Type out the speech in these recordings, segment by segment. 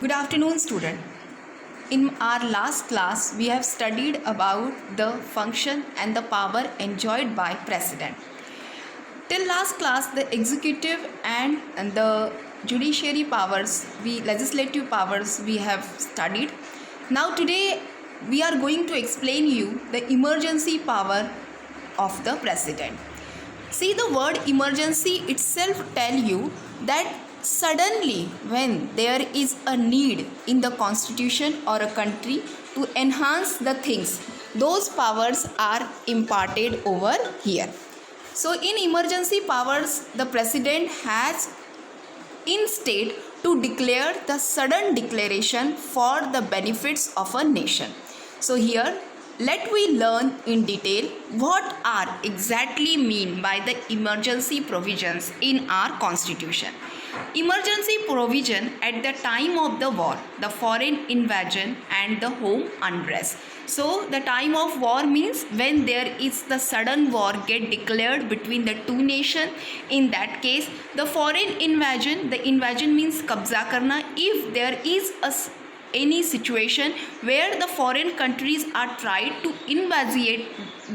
Good afternoon, student. In our last class, we have studied about the function and the power enjoyed by president. Till last class, the executive and the judiciary powers, legislative powers, we have studied. Now today, we are going to explain you the emergency power of the president. See, the word emergency itself tell you that suddenly when there is a need in the constitution or a country to enhance the things, those powers are imparted over here. So in emergency powers, the president has in state to declare the sudden declaration for the benefits of a nation. So here let we learn in detail what are exactly mean by the emergency provisions in our constitution. Emergency provision at the time of the war, the foreign invasion and the home unrest. So the time of war means when there is the sudden war get declared between the two nations. In that case, the foreign invasion, the invasion means kabza karna. If there is any situation where the foreign countries are trying to invade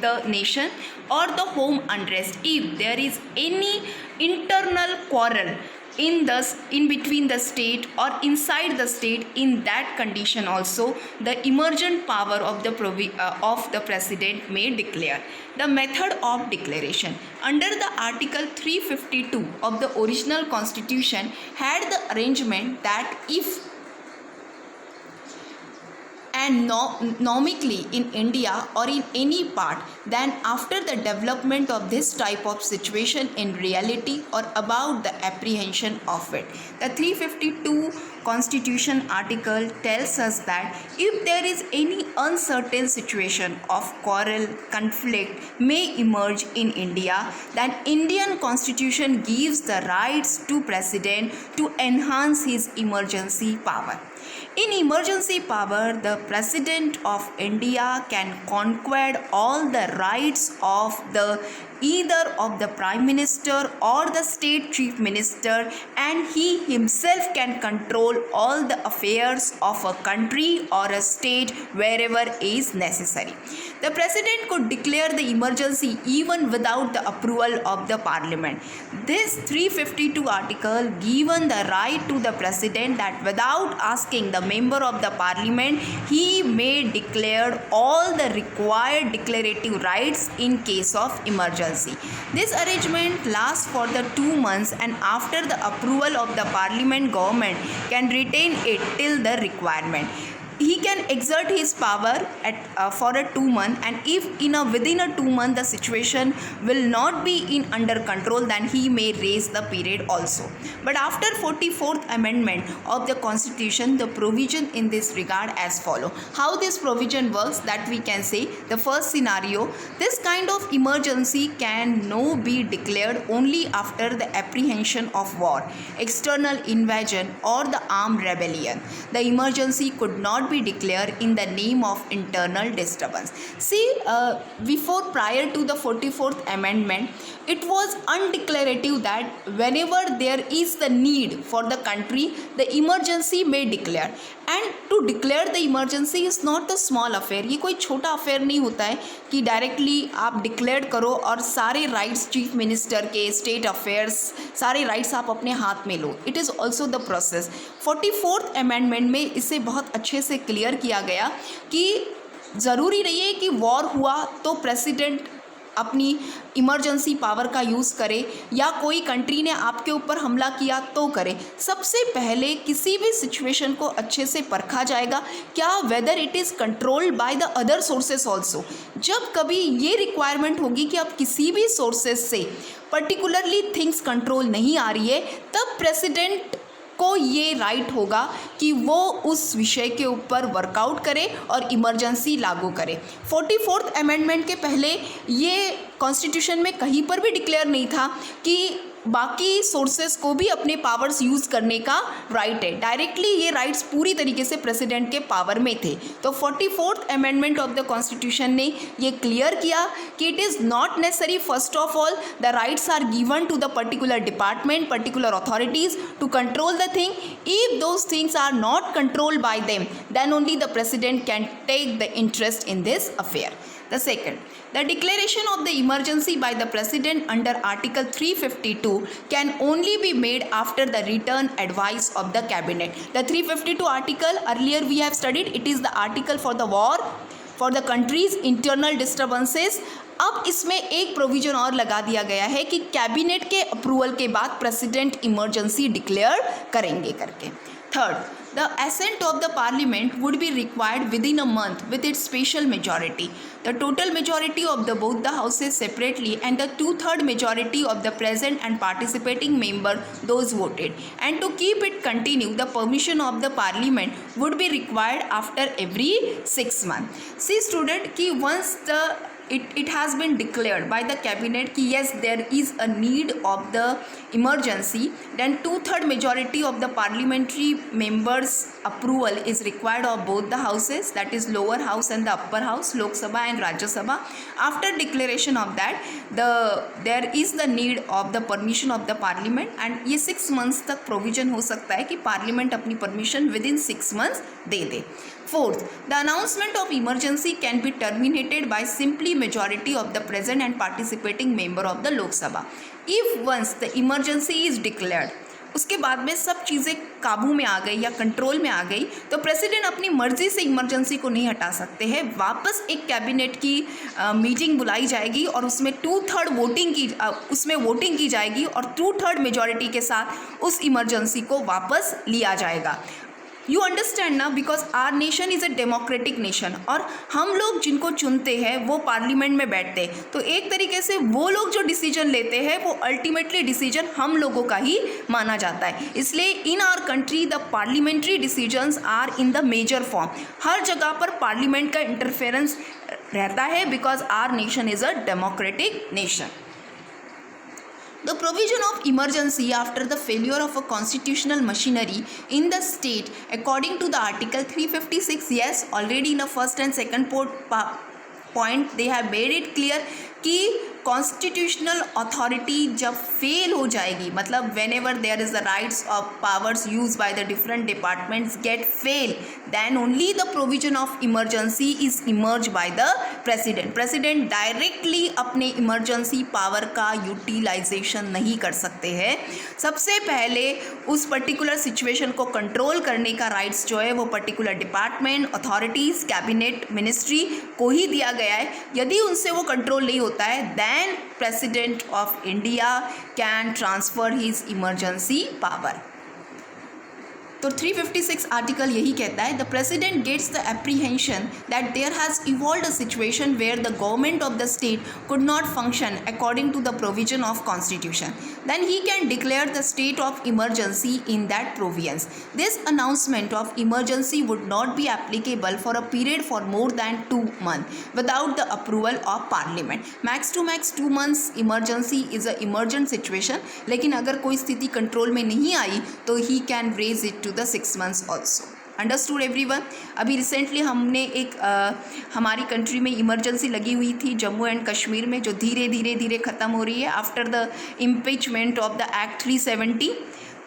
the nation, or the home unrest, if there is any internal quarrel in between the state or inside the state, in that condition also the emergent power of the president may declare. The method of declaration under the article 352 of the original constitution had the arrangement that if and nomically in India or in any part, then after the development of this type of situation in reality or about the apprehension of it. The 352 constitution article tells us that if there is any uncertain situation of quarrel, conflict may emerge in India, then Indian constitution gives the rights to president to enhance his emergency power. In emergency power, the President of India can conquer all the rights of either of the Prime Minister or the State Chief Minister, and he himself can control all the affairs of a country or a state wherever is necessary. The President could declare the emergency even without the approval of the Parliament. This 352 article given the right to the President that without asking the member of the Parliament, he may declare all the required declarative rights in case of emergency. This arrangement lasts for the 2 months, and after the approval of the Parliament, government can retain it till the requirement. He can exert his power for a 2 month, and if within a 2 month the situation will not be in under control, then he may raise the period also. But after 44th amendment of the constitution, the provision in this regard as follow. How this provision works, that we can say, the first scenario, this kind of emergency can now be declared only after the apprehension of war, external invasion or the armed rebellion. The emergency could not be declared in the name of internal disturbance. See, prior to the 44th amendment, it was undeclarative that whenever there is the need for the country, the emergency may declare. And to declare the emergency is not a small affair. ये कोई छोटा affair नहीं होता है कि directly आप declare करो और सारे राइट्स चीफ मिनिस्टर के, स्टेट अफेयर्स, सारे राइट्स आप अपने हाथ में लो. It is also the process. 44th amendment में इसे बहुत अच्छे से क्लियर किया गया कि ज़रूरी नहीं है कि वॉर हुआ तो प्रेसिडेंट अपनी इमरजेंसी पावर का यूज़ करे, या कोई कंट्री ने आपके ऊपर हमला किया तो करे. सबसे पहले किसी भी सिचुएशन को अच्छे से परखा जाएगा, क्या whether it is controlled by the other sources also. जब कभी ये रिक्वायरमेंट होगी कि अब किसी भी सोर्सेस से पर्टिकुलरली थिंग्स कंट्रोल नहीं आ रही है, तब प्रेसिडेंट को ये राइट होगा कि वो उस विषय के ऊपर वर्कआउट करे और इमरजेंसी लागू करे. 44th अमेंडमेंट के पहले ये कॉन्स्टिट्यूशन में कहीं पर भी डिक्लेयर नहीं था कि बाकी सोर्सेस को भी अपने पावर्स यूज़ करने का राइट है। डायरेक्टली ये राइट्स पूरी तरीके से प्रेसिडेंट के पावर में थे। तो 44th amendment of the constitution ने ये क्लियर किया कि it is not necessary first of all the rights are given to the particular department, particular authorities to control the thing. If those things are not controlled by them then only the president can take the interest in this affair. The second, the declaration of the emergency by the president under article 352 can only be made after the written advice of the cabinet. The 352 article earlier we have studied, it is the article for the war, for the country's internal disturbances. अब इसमें एक provision और लगा दिया गया है कि cabinet के अप्रूवल के बाद प्रेसिडेंट इमरजेंसी डिक्लेयर करेंगे करके। Third, the assent of the parliament would be required within a month with its special majority. The total majority of the both the houses separately and the 2/3 majority of the present and participating member those voted. And to keep it continue, the permission of the parliament would be required after every 6 months. See student कि once the it has been declared by the cabinet कि yes there is a need of the emergency, then 2/3 majority of the parliamentary members approval is required of both the houses, that is lower house and the upper house, Lok Sabha and Rajya Sabha. After declaration of that there is the need of the permission of the parliament and ये 6 months तक provision हो सकता है कि parliament अपनी permission within 6 months they they. Fourth, the announcement of emergency can be terminated by simply majority of the present and participating member of the Lok Sabha. If once the emergency is declared, उसके बाद में सब चीज़ें काबू में आ गई या control में आ गई तो प्रेसिडेंट अपनी मर्जी से इमरजेंसी को नहीं हटा सकते हैं। वापस एक कैबिनेट की मीटिंग बुलाई जाएगी और उसमें 2/3 वोटिंग की जाएगी और 2/3 मेजॉरिटी के साथ उस इमरजेंसी को वापस लिया जाएगा। यू अंडरस्टैंड ना, because our nation is a democratic nation और हम लोग जिनको चुनते हैं वो पार्लियामेंट में बैठते हैं, तो एक तरीके से वो लोग जो डिसीजन लेते हैं वो अल्टीमेटली डिसीजन हम लोगों का ही माना जाता है। इसलिए in our country the parliamentary decisions are in the major form. हर जगह पर पार्लियामेंट का इंटरफेरेंस रहता है because our nation is a democratic nation. The provision of emergency after the failure of a constitutional machinery in the state according to the article 356, yes, already in the first and second point they have made it clear कि constitutional authority जब fail हो जाएगी, मतलब whenever there is the rights of powers use by the different departments get fail, then only the provision of emergency is emerge by the president. President directly अपने emergency power का utilization नहीं कर सकते हैं। सबसे पहले उस particular situation को कंट्रोल करने का राइट्स जो है वो particular department, authorities, cabinet, ministry को ही दिया गया है। यदि उनसे वो कंट्रोल नहीं होता है then President of India can transfer his emergency power. तो 356 आर्टिकल यही कहता है the president gets the apprehension that there has evolved a situation where the government of the state could not function according to the provision of constitution, then he can declare the state of emergency in that provisions. This announcement of emergency would not be applicable for a period for more than 2 months without the approval of parliament. Max to max 2 months emergency is a emergent situation, लेकिन अगर कोई स्थिति control में नहीं आई तो he can raise it to the 6 months also. Understood everyone. अभी recently हमने एक हमारी कंट्री में इमरजेंसी लगी हुई थी जम्मू एंड कश्मीर में, जो धीरे धीरे ख़त्म हो रही है after the impeachment of the act 370।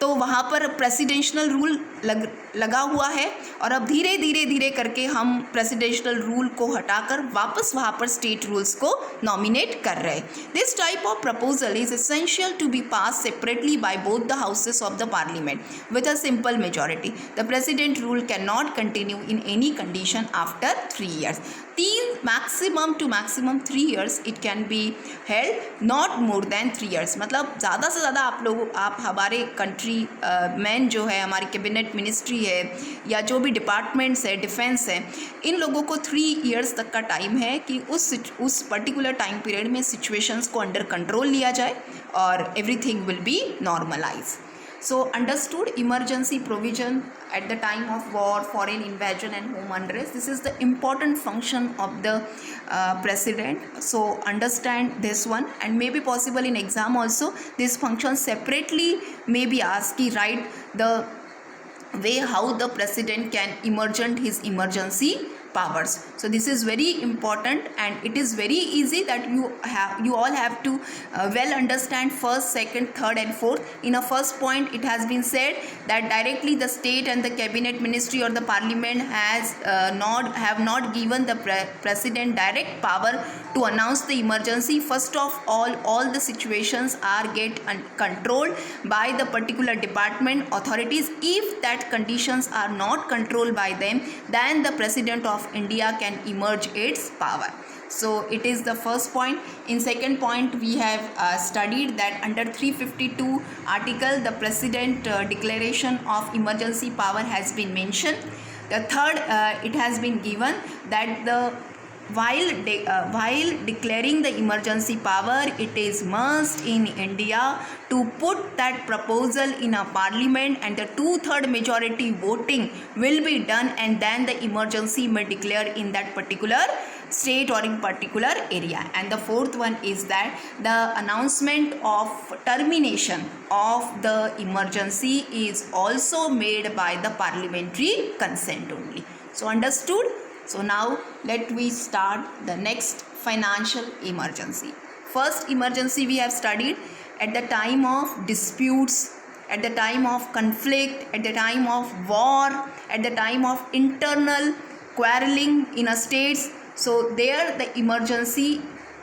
तो वहाँ पर प्रेसिडेंशियल रूल लगा हुआ है और अब धीरे धीरे करके हम प्रेसिडेंशियल रूल को हटाकर वापस वहाँ पर स्टेट रूल्स को नॉमिनेट कर रहे हैं। This type of proposal is essential to be pass separately by both the houses of the parliament with a simple majority. The president rule can not continue in any condition after 3 years। Maximum to maximum 3 years it can be held, not more than 3 years। मतलब ज़्यादा से ज़्यादा आप हमारे country man जो है, हमारी cabinet ministry है या जो भी डिपार्टमेंट्स है, डिफेंस है, इन लोगों को 3 years तक का टाइम है कि उस पर्टिकुलर टाइम पीरियड में सिचुएशंस को अंडर कंट्रोल लिया जाए और everything will be normalize. So understood, emergency provision at the time of war, foreign invasion and home unrest. This is the important function of the president. So understand this one, and may be possible in exam also. This function separately may be asked. Ki write the way how the president can emergent his emergency powers. So this is very important, and it is very easy that you all have to well understand first, second, third and fourth. In a first point, it has been said that directly the state and the cabinet ministry or the parliament have not given the president direct power to announce the emergency. First of all the situations are get controlled by the particular department authorities. If that conditions are not controlled by them, then the president of India can emerge its power. So it is the first point. In second point, we have studied that under 352 article, the president declaration of emergency power has been mentioned. The third, it has been given that the while declaring the emergency power, it is must in India to put that proposal in a parliament, and the 2/3 majority voting will be done, and then the emergency may declare in that particular state or in particular area. And the fourth one is that the announcement of termination of the emergency is also made by the parliamentary consent only. So understood? So now let we start the next financial emergency. First emergency we have studied at the time of disputes, at the time of conflict, at the time of war, at the time of internal quarreling in a states. So there the emergency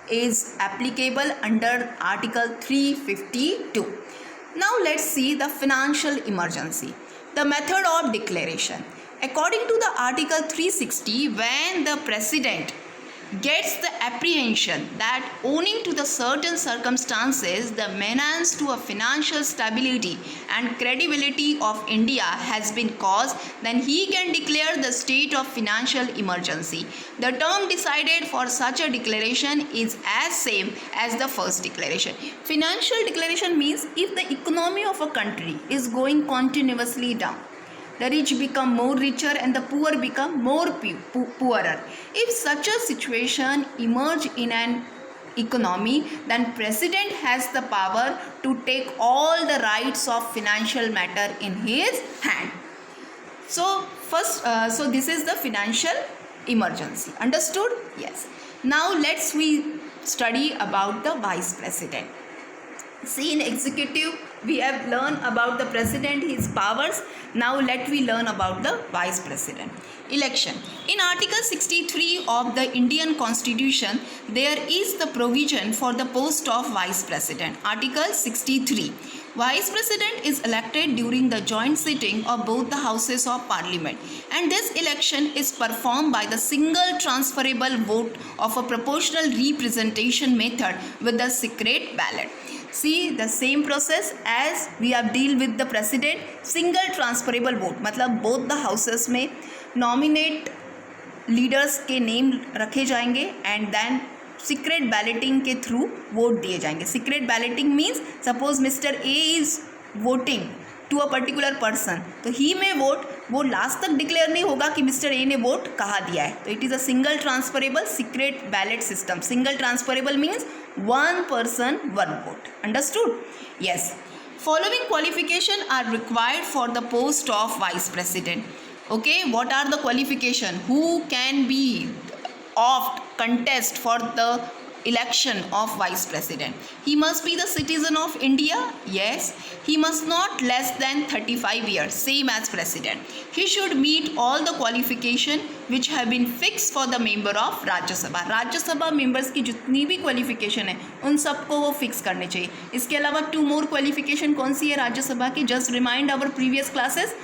is applicable under Article 352. Now let's see the financial emergency. The method of declaration. According to the Article 360, when the president gets the apprehension that owing to the certain circumstances, the menace to a financial stability and credibility of India has been caused, then he can declare the state of financial emergency. The term decided for such a declaration is as same as the first declaration. Financial declaration means if the economy of a country is going continuously down, the rich become more richer and the poor become more poorer. If such a situation emerge in an economy, then president has the power to take all the rights of financial matter in his hand. So first, so this is the financial emergency. Understood? Yes. Now we study about the vice president. See, in executive we have learned about the president, his powers. Now we learn about the vice president. Election. In Article 63 of the Indian Constitution, there is the provision for the post of vice president. Article 63. Vice president is elected during the joint sitting of both the houses of parliament, and this election is performed by the single transferable vote of a proportional representation method with the secret ballot. See, the same process as we have deal with the president. Single transferable vote मतलब both the houses में nominate leaders के name रखे जाएंगे and then secret balloting के through vote दिए जाएंगे. Secret balloting means suppose mister A is voting to a particular person, तो he में वोट, वो लास्ट तक डिक्लेयर नहीं होगा कि मिस्टर ए ने वोट कहाँ दिया है. तो it is a single transferable secret ballot system. Single transferable means one person one vote. Understood? Yes. Following qualification are required for the post of vice president. Okay, what are the qualification? Who can be opt contest for the election of vice president? He must be the citizen of India. Yes. He must not less than 35 years, same as president. He should meet all the qualification which have been fixed for the member of Rajya Sabha. Rajya Sabha members की जितनी भी qualification है उन सबको वो fix करने चाहिए. इसके अलावा 2 more qualification कौन सी है राज्य सभा की? Just remind our previous classes.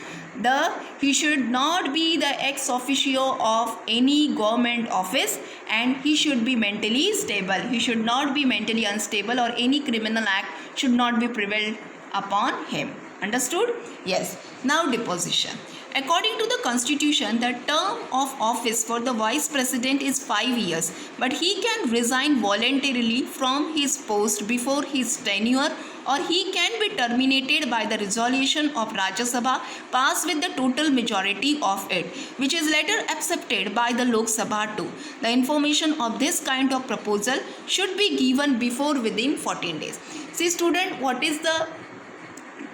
He should not be the ex officio of any government office, and he should be mentally stable. He should not be mentally unstable, or any criminal act should not be prevailed upon him. Understood? Yes. Now deposition. According to the constitution, the term of office for the vice president is 5 years, but he can resign voluntarily from his post before his tenure or he can be terminated by the resolution of Rajya Sabha passed with the total majority of it, which is later accepted by the Lok Sabha too. The information of this kind of proposal should be given before within 14 days. See student, what is the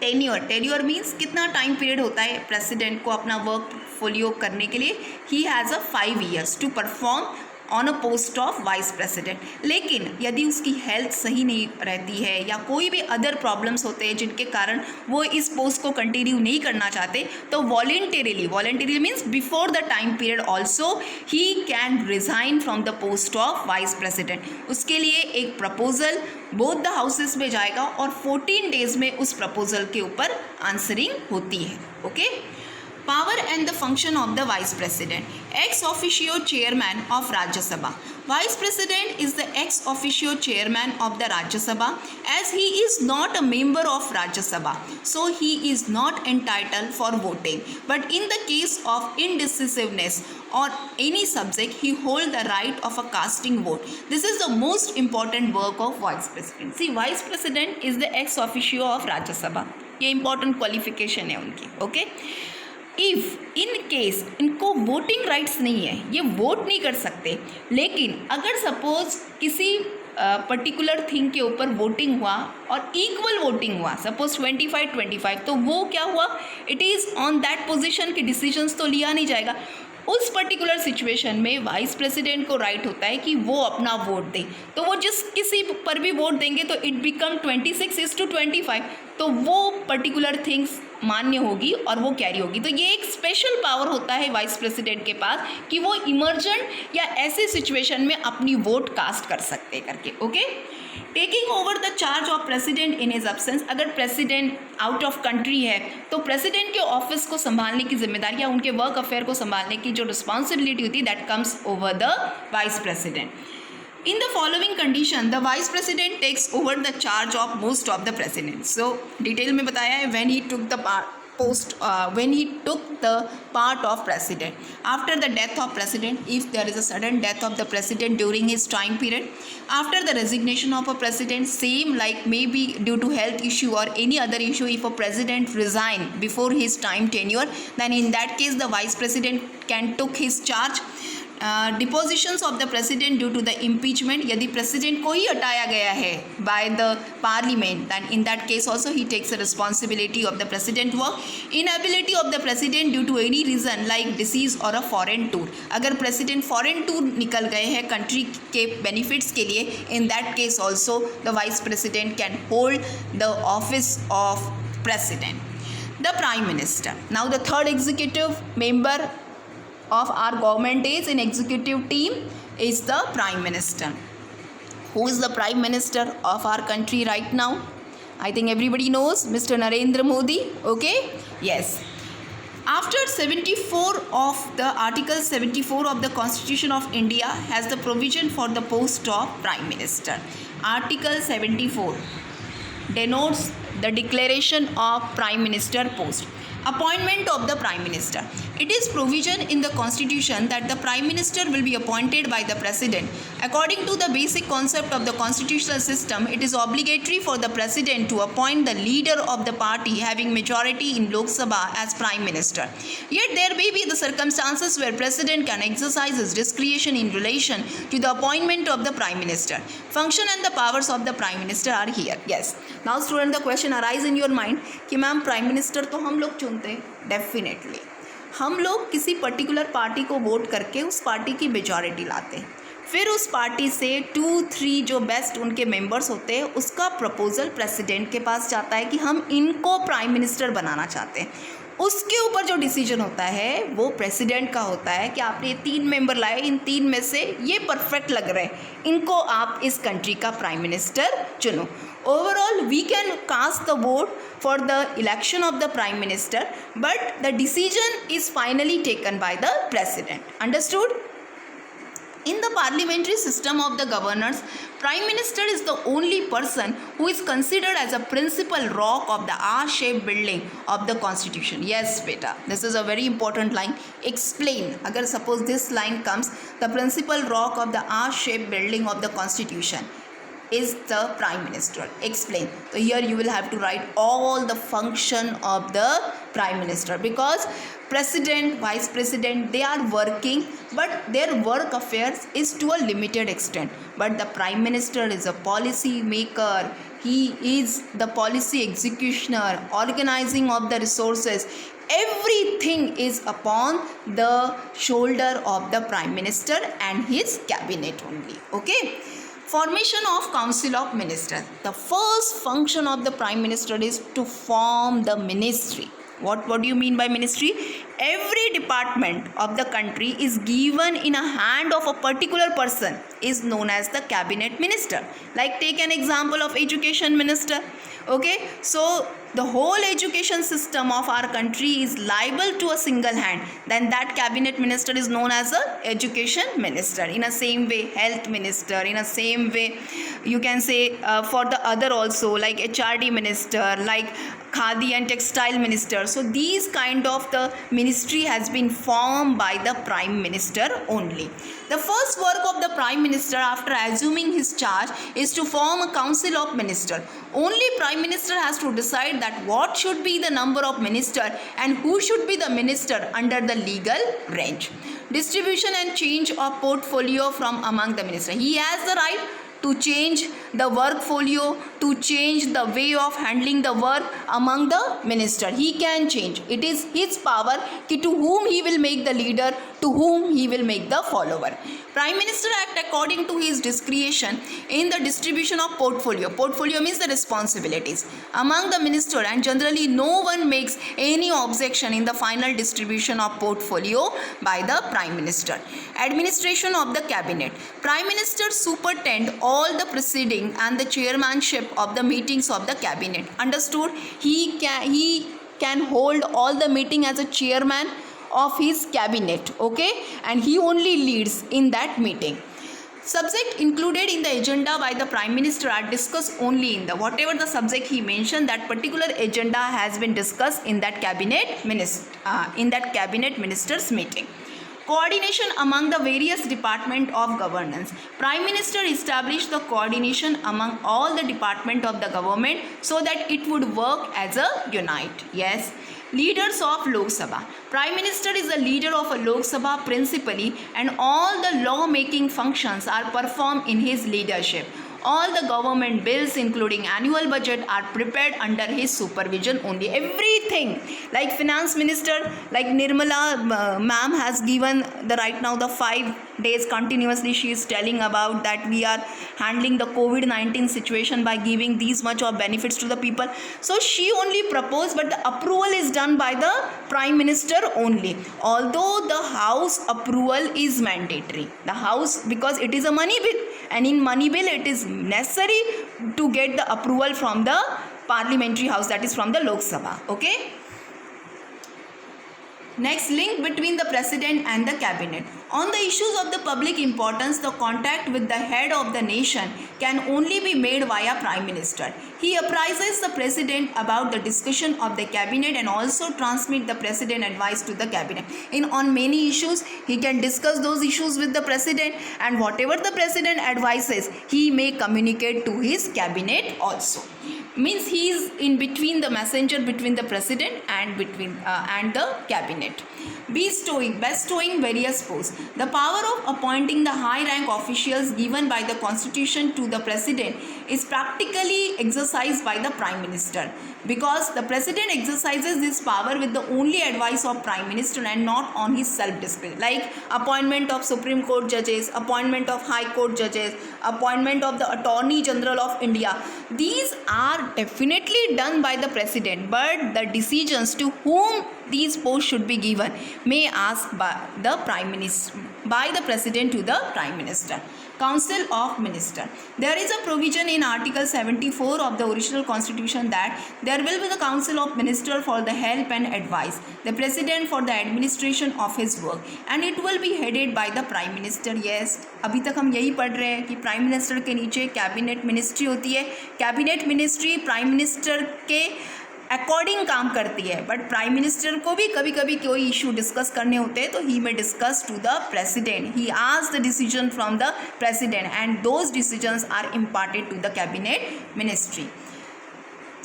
tenure means कितना time period होता है president को अपना work portfolio करने के लिए. He has a 5 years to perform on a post of vice president. लेकिन यदि उसकी हेल्थ सही नहीं रहती है या कोई भी अदर प्रॉब्लम्स होते हैं जिनके कारण वो इस पोस्ट को कंटिन्यू नहीं करना चाहते, तो voluntarily means before the time period also he can resign from the post of vice president. उसके लिए एक प्रपोजल बोथ द हाउसेस में जाएगा और 14 days में उस प्रपोजल के ऊपर आंसरिंग होती है. Okay. Power and the function of the Vice President. Ex officio Chairman of Rajya Sabha. Vice President is the ex officio Chairman of the Rajya Sabha, as he is not a member of Rajya Sabha, so he is not entitled for voting. But in the case of indecisiveness or any subject, he holds the right of a casting vote. This is the most important work of Vice President. See, Vice President is the ex officio of Rajya Sabha. ये important qualification है उनकी. Okay. If in case इनको voting rights नहीं है, ये vote नहीं कर सकते, लेकिन अगर सपोज किसी पर्टिकुलर थिंग के ऊपर वोटिंग हुआ और इक्वल वोटिंग हुआ, सपोज 25-25, तो वो क्या हुआ, it is on that position के डिसीजंस तो लिया नहीं जाएगा. उस पर्टिकुलर सिचुएशन में वाइस प्रेसिडेंट को राइट होता है कि वो अपना वोट दे. तो वो जिस किसी पर भी वोट देंगे तो इट बिकम 26:25, तो वो पर्टिकुलर थिंग्स मान्य होगी और वो कैरी होगी. तो ये एक स्पेशल पावर होता है वाइस प्रेसिडेंट के पास कि वो इमरजेंट या ऐसे सिचुएशन में अपनी वोट कास्ट कर सकते करके. Okay. Taking over the charge of president in his absence. अगर प्रेसिडेंट आउट ऑफ कंट्री है तो प्रेसिडेंट के ऑफिस को संभालने की जिम्मेदारी या उनके वर्क अफेयर को संभालने की जो रिस्पॉन्सिबिलिटी होती है that comes over the vice president. In the following condition, the vice president takes over the charge of most of the presidents. So, detail में बताया है when he took the part of president. After the death of president, if there is a sudden death of the president during his time period, after the resignation of a president, same like maybe due to health issue or any other issue, if a president resign before his time tenure, then in that case the vice president can took his charge. Depositions of the president due to the impeachment. यदि president को ही हटाया गया है by the parliament, then in that case also he takes the responsibility of the president work. Inability of the president due to any reason like disease और a foreign tour. अगर president foreign tour निकल गए हैं country के benefits के लिए, in that case also the vice president can hold the office of president. The prime minister. Now the third executive member of our government is in executive team is the prime minister. Who is the prime minister of our country right now? I think everybody knows Mr. Narendra Modi. Okay, yes. After 74 of the article 74 of the constitution of India has the provision for the post of prime minister. Article 74 denotes the declaration of prime minister post. Appointment of the Prime Minister. It is provision in the Constitution that the Prime Minister will be appointed by the President. According to the basic concept of the constitutional system, it is obligatory for the President to appoint the leader of the party having majority in Lok Sabha as Prime Minister. Yet there may be the circumstances where President can exercise his discretion in relation to the appointment of the Prime Minister. Function and the powers of the Prime Minister are here. Yes. Now student, the question arise in your mind कि ma'am Prime Minister तो हम लोग चुनते हैं. Definitely हम लोग किसी particular party को वोट करके उस पार्टी की मेजॉरिटी लाते हैं, फिर उस पार्टी से 2-3 जो बेस्ट उनके मेंबर्स होते हैं उसका प्रपोजल प्रेसिडेंट के पास जाता है कि हम इनको प्राइम मिनिस्टर बनाना चाहते हैं. उसके ऊपर जो डिसीजन होता है वो प्रेसिडेंट का होता है कि आपने 3 मेंबर लाए, इन 3 में से ये परफेक्ट लग रहे हैं, इनको आप इस कंट्री का प्राइम मिनिस्टर चुनो. Overall, we can cast the vote for the election of the Prime Minister, but the decision is finally taken by the President. Understood? In the parliamentary system of the governors, Prime Minister is the only person who is considered as a principal rock of the R-shaped building of the Constitution. Yes, beta. This is a very important line. Explain. Agar suppose this line comes, the principal rock of the R-shaped building of the Constitution. is the prime minister? Explain. So here you will have to write all the function of the prime minister, because president, vice president, they are working, but their work affairs is to a limited extent. But the prime minister is a policy maker. He is the policy executioner, organizing of the resources. Everything is upon the shoulder of the prime minister and his cabinet only. Okay. Formation of Council of Ministers. The first function of the prime minister is to form the ministry. What do you mean by ministry? Every department of the country is given in a hand of a particular person, is known as the cabinet minister. Like take an example of education minister. Okay, so the whole education system of our country is liable to a single hand, then that cabinet minister is known as a education minister. In a same way, health minister. In a same way, you can say for the other also, like HRD minister, like Khadi and textile minister. So these kind of the ministry has been formed by the prime minister only. The first work of the prime minister after assuming his charge is to form a council of ministers. Only prime minister has to decide that what should be the number of minister and who should be the minister under the legal range. Distribution and change of portfolio from among the ministers. He has the right to change the work folio, to change the way of handling the work among the minister. He can change. It is his power to whom he will make the leader, to whom he will make the follower. Prime Minister act according to his discretion in the distribution of portfolio. Portfolio means the responsibilities among the minister, and generally no one makes any objection in the final distribution of portfolio by the Prime Minister. Administration of the cabinet. Prime Minister superintend all the proceeding and the chairmanship of the meetings of the cabinet. Understood? He can hold all the meeting as a chairman of his cabinet, okay, and he only leads in that meeting. Subject included in the agenda by the prime minister are discussed only in the whatever the subject he mentioned, that particular agenda has been discussed in that cabinet ministers meeting. Coordination among the various departments of governance. Prime Minister established the coordination among all the departments of the government so that it would work as a unit. Yes. Leaders of Lok Sabha. Prime Minister is the leader of a Lok Sabha principally, and all the law-making functions are performed in his leadership. All the government bills, including annual budget, are prepared under his supervision only. Everything, like finance minister, like Nirmala ma'am has given the right now the 5 days continuously she is telling about that we are handling the COVID-19 situation by giving these much of benefits to the people. So she only proposed, but the approval is done by the prime minister only. Although the house approval is mandatory. The house, because it is a money bill, and in money bill it is necessary to get the approval from the parliamentary house, that is from the Lok Sabha. Okay. Next, link between the president and the cabinet. On the issues of the public importance, the contact with the head of the nation can only be made via prime minister. He apprises the president about the discussion of the cabinet and also transmit the president advice to the cabinet. On many issues, he can discuss those issues with the president, and whatever the president advises, he may communicate to his cabinet also. Means he is in between, the messenger between the president and the cabinet. Bestowing various posts. The power of appointing the high rank officials given by the constitution to the president is practically exercised by the prime minister, because the president exercises this power with the only advice of prime minister and not on his self-discretion, like appointment of Supreme Court judges, appointment of High Court judges, appointment of the Attorney General of India. These are definitely done by the president, but the decisions to whom these posts should be given may ask by the president to the prime minister. Council of Ministers. There is a provision in Article 74 of the original constitution that there will be the Council of Ministers for the help and advice, the president for the administration of his work, and it will be headed by the prime minister. Yes, अभी तक हम यही पढ़ रहे हैं कि prime minister के नीचे कैबिनेट मिनिस्ट्री होती है. कैबिनेट मिनिस्ट्री प्राइम मिनिस्टर के अकॉर्डिंग काम करती है, बट प्राइम मिनिस्टर को भी कभी कभी कोई इशू डिस्कस करने होते हैं तो he may discuss to the president, he ask the decision from the president and those decisions are imparted to the cabinet ministry.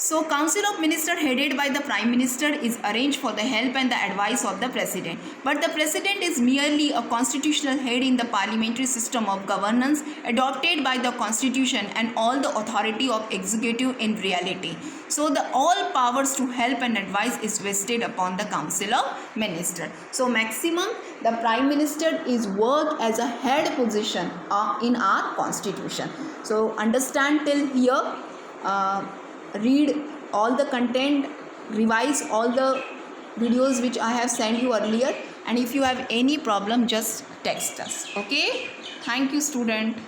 So Council of Ministers headed by the Prime Minister is arranged for the help and the advice of the President. But the President is merely a constitutional head in the parliamentary system of governance adopted by the Constitution and all the authority of executive in reality. So the all powers to help and advise is vested upon the Council of Ministers. So maximum the Prime Minister is work as a head position in our Constitution. So understand till here. Read all the content, revise all the videos which I have sent you earlier, and if you have any problem just text us. Okay, thank you student.